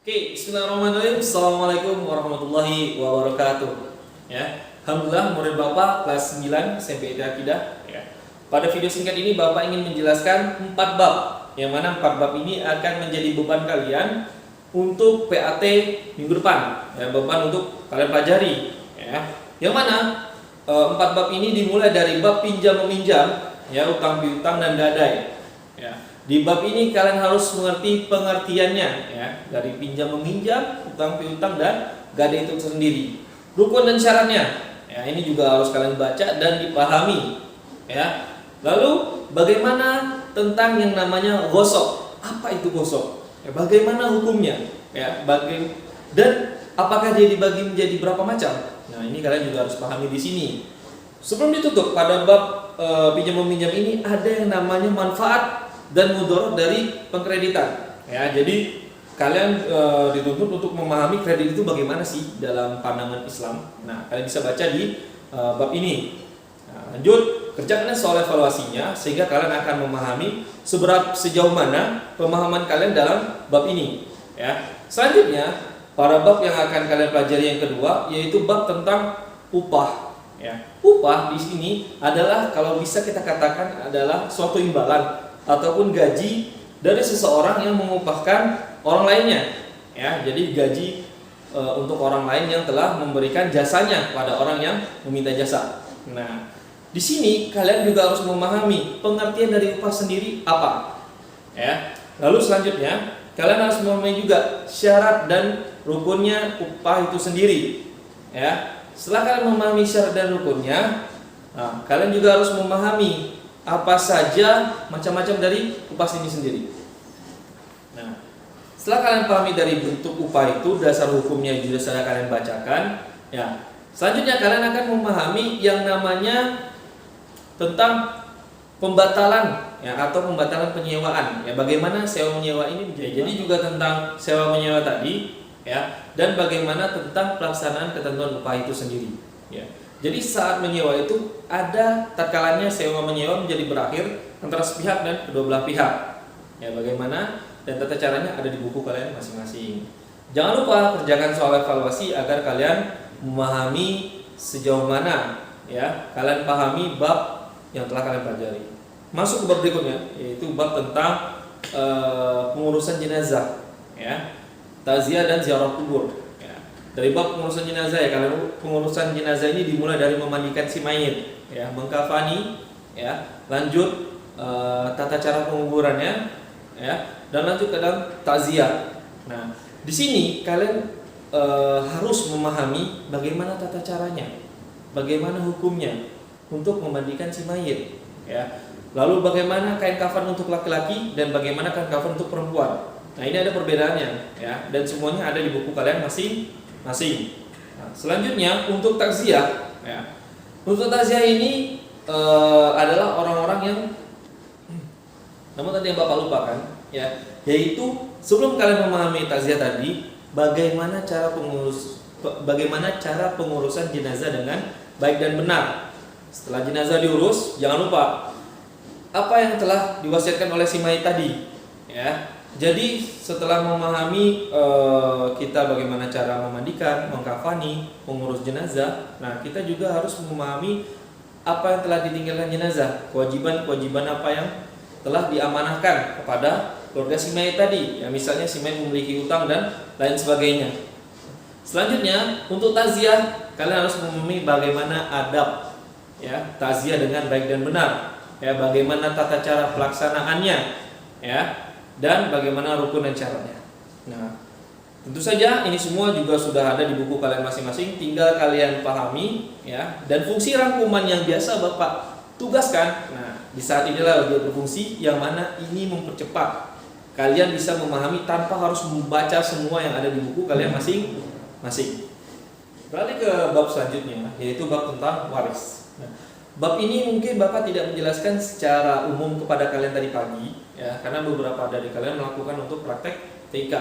Oke, bismillahirrahmanirrahim. Assalamualaikum warahmatullahi wabarakatuh. Ya, alhamdulillah murid Bapak kelas 9 SMP Akidah. Ya. Pada video singkat ini Bapak ingin menjelaskan 4 bab, yang mana 4 bab ini akan menjadi beban kalian untuk PAT minggu depan. Ya, beban untuk kalian pelajari. Ya. Yang mana 4 bab ini dimulai dari bab pinjam meminjam, ya, utang piutang dan gadai. Ya. Di bab ini kalian harus mengerti pengertiannya, ya, dari pinjam meminjam, utang piutang dan gadai itu sendiri. Rukun dan syaratnya, ya, ini juga harus kalian baca dan dipahami, ya. Lalu bagaimana tentang yang namanya gosok? Apa itu gosok? Ya, bagaimana hukumnya? Ya, dan apakah dia dibagi menjadi berapa macam? Nah, ini kalian juga harus pahami di sini. Sebelum ditutup pada bab pinjam meminjam ini ada yang namanya manfaat dan mudarat dari pengkreditan. Ya, jadi kalian dituntut untuk memahami kredit itu bagaimana sih dalam pandangan Islam. Nah, kalian bisa baca di bab ini. Nah, lanjut, kerjakan soal evaluasinya sehingga kalian akan memahami sejauh mana pemahaman kalian dalam bab ini. Ya, selanjutnya pada bab yang akan kalian pelajari yang kedua yaitu bab tentang upah. Ya, upah di sini adalah kalau bisa kita katakan adalah suatu imbalan ataupun gaji dari seseorang yang mengupahkan orang lainnya, ya. Jadi gaji untuk orang lain yang telah memberikan jasanya pada orang yang meminta jasa. Nah, di sini kalian juga harus memahami pengertian dari upah sendiri apa, ya. Lalu selanjutnya kalian harus memahami juga syarat dan rukunnya upah itu sendiri, ya. Setelah kalian memahami syarat dan rukunnya, nah, kalian juga harus memahami apa saja macam-macam dari upah ini sendiri. Nah, setelah kalian pahami dari bentuk upah itu, dasar hukumnya juga sudah kalian bacakan, ya. Selanjutnya kalian akan memahami yang namanya tentang pembatalan, ya, atau pembatalan penyewaan. Ya, bagaimana sewa menyewa ini menjadi. Jadi juga tentang sewa menyewa tadi, ya, dan bagaimana tentang pelaksanaan ketentuan upah itu sendiri, ya. Jadi saat menyewa itu ada tatkalanya sewa menyewa menjadi berakhir antara sepihak dan kedua belah pihak. Ya, bagaimana dan tata caranya ada di buku kalian masing-masing. Jangan lupa kerjakan soal evaluasi agar kalian memahami sejauh mana, ya, kalian pahami bab yang telah kalian pelajari. Masuk ke bab berikutnya yaitu bab tentang pengurusan jenazah, ya, takziah dan ziarah kubur. Dari bab pengurusan jenazah, ya, kalau pengurusan jenazah ini dimulai dari memandikan si mayit, ya, mengkafani, ya, lanjut tata cara penguburannya, ya, dan lanjut ke dalam takziah. Nah, di sini kalian harus memahami bagaimana tata caranya, bagaimana hukumnya untuk memandikan si mayit, ya. Lalu bagaimana kain kafan untuk laki-laki dan bagaimana kain kafan untuk perempuan. Nah, ini ada perbedaannya, ya, dan semuanya ada di buku kalian masing-masing. Nah, selanjutnya untuk takziah, ya. Untuk takziah ini adalah orang-orang yang namun tadi yang Bapak lupakan, ya, yaitu sebelum kalian memahami takziah tadi, bagaimana cara pengurusan jenazah dengan baik dan benar. Setelah jenazah diurus, jangan lupa apa yang telah diwasiatkan oleh si mayit tadi, ya. Jadi setelah memahami kita bagaimana cara memandikan, mengkafani, mengurus jenazah, nah kita juga harus memahami apa yang telah ditinggalkan jenazah, kewajiban apa yang telah diamanahkan kepada keluarga si mayit tadi. Ya, misalnya si mayit memiliki utang dan lain sebagainya. Selanjutnya untuk takziah, kalian harus memahami bagaimana adab, ya, takziah dengan baik dan benar, ya, bagaimana tata cara pelaksanaannya, ya, dan bagaimana rukun dan syaratnya. Nah, tentu saja ini semua juga sudah ada di buku kalian masing-masing, tinggal kalian pahami, ya, dan fungsi rangkuman yang biasa Bapak tugaskan. Nah, di saat inilah dia berfungsi yang mana ini mempercepat kalian bisa memahami tanpa harus membaca semua yang ada di buku kalian masing-masing. Beralih ke bab selanjutnya yaitu bab tentang waris. Nah, bab ini mungkin Bapak tidak menjelaskan secara umum kepada kalian tadi pagi, ya, karena beberapa dari kalian melakukan untuk praktek TK.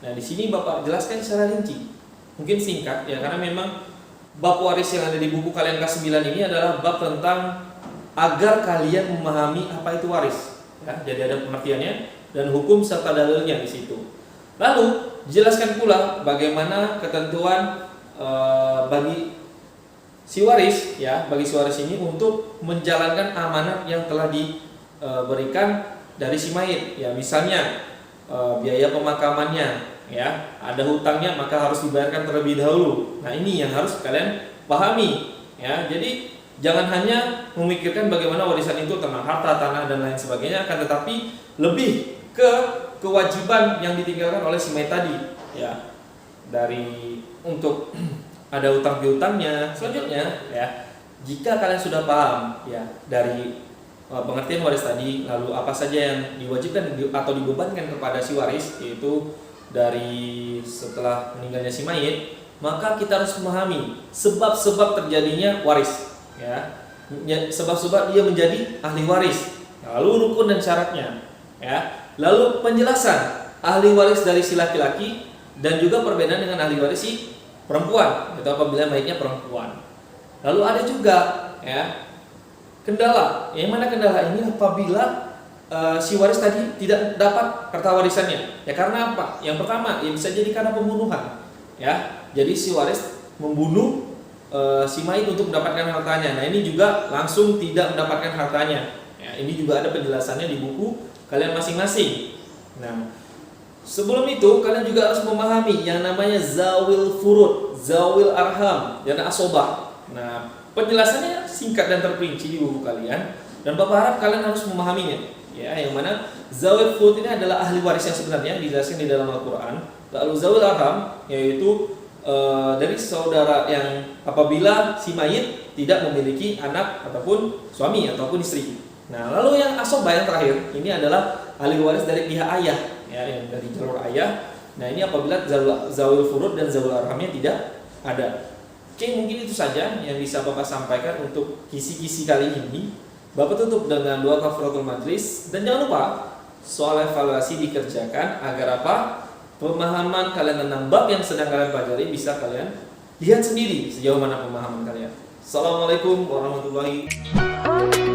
Nah, di sini Bapak jelaskan secara rinci, mungkin singkat, ya, karena memang bab waris yang ada di buku kalian kelas 9 ini adalah bab tentang agar kalian memahami apa itu waris, ya. Jadi ada pengertiannya dan hukum serta dalilnya di situ. Lalu dijelaskan pula bagaimana ketentuan bagi si waris, ya, bagi si waris ini untuk menjalankan amanat yang telah diberikan dari si mayit, ya, misalnya biaya pemakamannya, ya, ada hutangnya maka harus dibayarkan terlebih dahulu. Nah, ini yang harus kalian pahami, ya. Jadi jangan hanya memikirkan bagaimana warisan itu tentang harta, tanah dan lain sebagainya, akan tetapi lebih ke kewajiban yang ditinggalkan oleh si mayit tadi, ya, dari untuk ada hutang piutangnya. Selanjutnya, ya, jika kalian sudah paham, ya, dari pengertian waris tadi, lalu apa saja yang diwajibkan atau dibebankan kepada si waris, yaitu dari setelah meninggalnya si mayit, maka kita harus memahami sebab-sebab terjadinya waris, ya, sebab-sebab dia menjadi ahli waris, lalu rukun dan syaratnya, ya, lalu penjelasan ahli waris dari si laki-laki dan juga perbedaan dengan ahli waris si perempuan, itu apabila mayitnya perempuan. Lalu ada juga, ya, kendala. Yang mana kendala ini apabila si waris tadi tidak dapat harta warisannya. Ya, karena apa? Yang pertama, ya, bisa jadi karena pembunuhan. Ya, jadi si waris membunuh si mayit untuk mendapatkan hartanya. Nah, ini juga langsung tidak mendapatkan hartanya. Ya, ini juga ada penjelasannya di buku kalian masing-masing. Nah, sebelum itu kalian juga harus memahami yang namanya zawil furud, zawil arham, dan asobah. Nah, penjelasannya singkat dan terperinci di buku kalian, dan Bapak harap kalian harus memahaminya. Ya, yang mana zawil furud ini adalah ahli waris yang sebenarnya dijelaskan di dalam Al-Quran. Lalu zawil arham yaitu dari saudara yang apabila si mayit tidak memiliki anak ataupun suami ataupun istri. Nah, lalu yang asobah yang terakhir ini adalah ahli waris dari pihak ayah, ya, yang dari jalur ayah. Nah, ini apabila zawil furud dan zawil arhamnya tidak ada. Oke, mungkin itu saja yang bisa Bapak sampaikan untuk kisi-kisi kali ini. Bapak tutup dengan doa kafaratul majlis, dan jangan lupa soal evaluasi dikerjakan agar apa? Pemahaman kalian tentang bab yang sedang kalian pelajari bisa kalian lihat sendiri sejauh mana pemahaman kalian. Assalamualaikum warahmatullahi wabarakatuh.